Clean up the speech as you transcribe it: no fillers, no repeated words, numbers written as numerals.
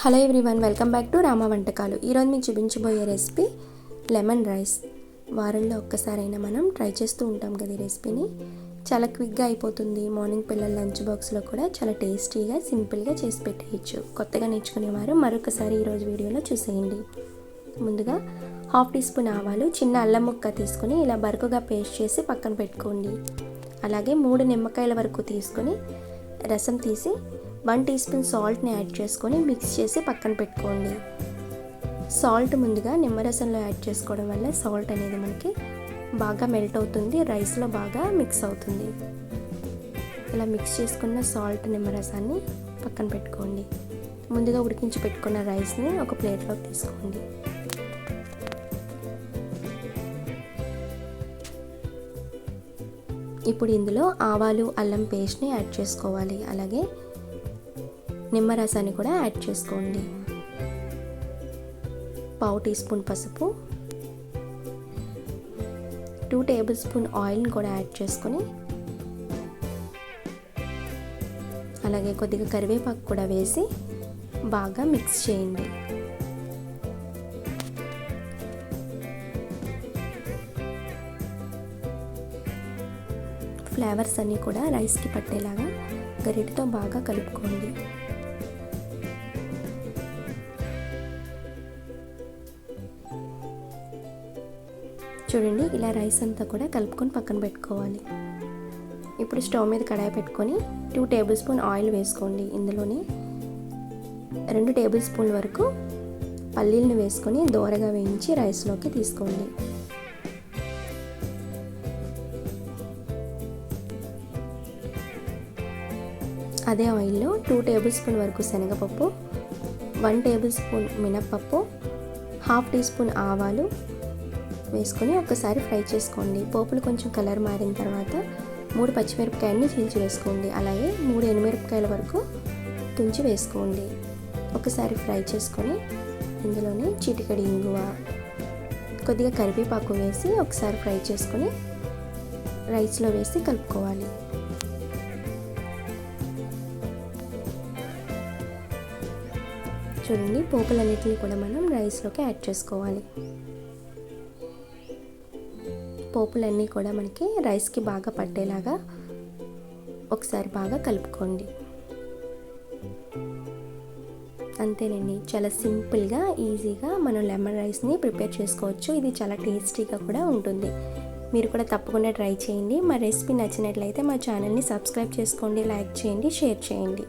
Hello everyone, welcome back to Rama వంటకాలు. ఈరోజు మీకు చూపించబోయే రెసిపీ లెమన్ రైస్. వారంలో ఒక్కసారైనా మనం ట్రై చేస్తూ ఉంటాం కదా ఈ రెసిపీని. చాలా క్విక్గా అయిపోతుంది. మార్నింగ్ పిల్లల లంచ్ బాక్స్లో కూడా చాలా టేస్టీగా సింపుల్గా చేసి పెట్టేయచ్చు. కొత్తగా నేర్చుకునేవారు మరొకసారి ఈరోజు వీడియోలో చూసేయండి. ముందుగా 1/2 టీ స్పూన్ ఆవాలు, చిన్న అల్లం ముక్క తీసుకొని ఇలా బరకుగా పేస్ట్ చేసి పక్కన పెట్టుకోండి. అలాగే 3 నిమ్మకాయల వరకు తీసుకొని రసం తీసి 1 టీ స్పూన్ సాల్ట్ని యాడ్ చేసుకొని మిక్స్ చేసి పక్కన పెట్టుకోండి. సాల్ట్ ముందుగా నిమ్మరసంలో యాడ్ చేసుకోవడం వల్ల సాల్ట్ అనేది మనకి బాగా మెల్ట్ అవుతుంది, రైస్లో బాగా మిక్స్ అవుతుంది. ఇలా మిక్స్ చేసుకున్న సాల్ట్ నిమ్మరసాన్ని పక్కన పెట్టుకోండి. ముందుగా ఉడికించి పెట్టుకున్న రైస్ని ఒక ప్లేట్లోకి తీసుకోండి. ఇప్పుడు ఇందులో ఆవాలు అల్లం పేస్ట్ని యాడ్ చేసుకోవాలి. అలాగే నిమ్మరసాన్ని కూడా యాడ్ చేసుకోండి. 1/2 టీ స్పూన్ పసుపు, 2 టేబుల్ స్పూన్ ఆయిల్ని కూడా యాడ్ చేసుకొని అలాగే కొద్దిగా కరివేపాకు కూడా వేసి బాగా మిక్స్ చేయండి. ఫ్లేవర్స్ అన్నీ కూడా రైస్కి పట్టేలాగా గరిటెతో బాగా కలుపుకోండి. చూడండి, ఇలా రైస్ అంతా కూడా కలుపుకొని పక్కన పెట్టుకోవాలి. ఇప్పుడు స్టవ్ మీద కడాయి పెట్టుకొని 2 టేబుల్ స్పూన్ ఆయిల్ వేసుకోండి. ఇందులోనే 2 టేబుల్ స్పూన్ల వరకు పల్లీలను వేసుకొని దోరగా వేయించి రైస్లోకి తీసుకోండి. అదే ఆయిల్లో 2 టేబుల్ స్పూన్ వరకు శనగపప్పు, 1 టేబుల్ స్పూన్ మినప్పప్పు, 1/2 టీ స్పూన్ ఆవాలు వేసుకొని ఒకసారి ఫ్రై చేసుకోండి. పోపులు కొంచెం కలర్ మారిన తర్వాత 3 పచ్చిమిరపకాయలని చీల్చి వేసుకోండి. అలాగే 3 ఎండుమిరపకాయల వరకు తుంచి వేసుకోండి. ఒకసారి ఫ్రై చేసుకొని ఇందులోనే చిటికెడు ఇంగువ, కొద్దిగా కరివేపాకు వేసి ఒకసారి ఫ్రై చేసుకొని రైస్లో వేసి కలుపుకోవాలి. చూడండి, పోపులన్నిటిని కూడా మనం రైస్లోకి యాడ్ చేసుకోవాలి. పోపులన్నీ కూడా మనకి రైస్కి బాగా పట్టేలాగా ఒకసారి బాగా కలుపుకోండి. అంతేనండి, చాలా సింపుల్గా ఈజీగా మనం లెమన్ రైస్ని ప్రిపేర్ చేసుకోవచ్చు. ఇది చాలా టేస్టీగా కూడా ఉంటుంది. మీరు కూడా తప్పకుండా ట్రై చేయండి. మా రెసిపీ నచ్చినట్లయితే మా ఛానల్ని సబ్స్క్రైబ్ చేసుకోండి, లైక్ చేయండి, షేర్ చేయండి.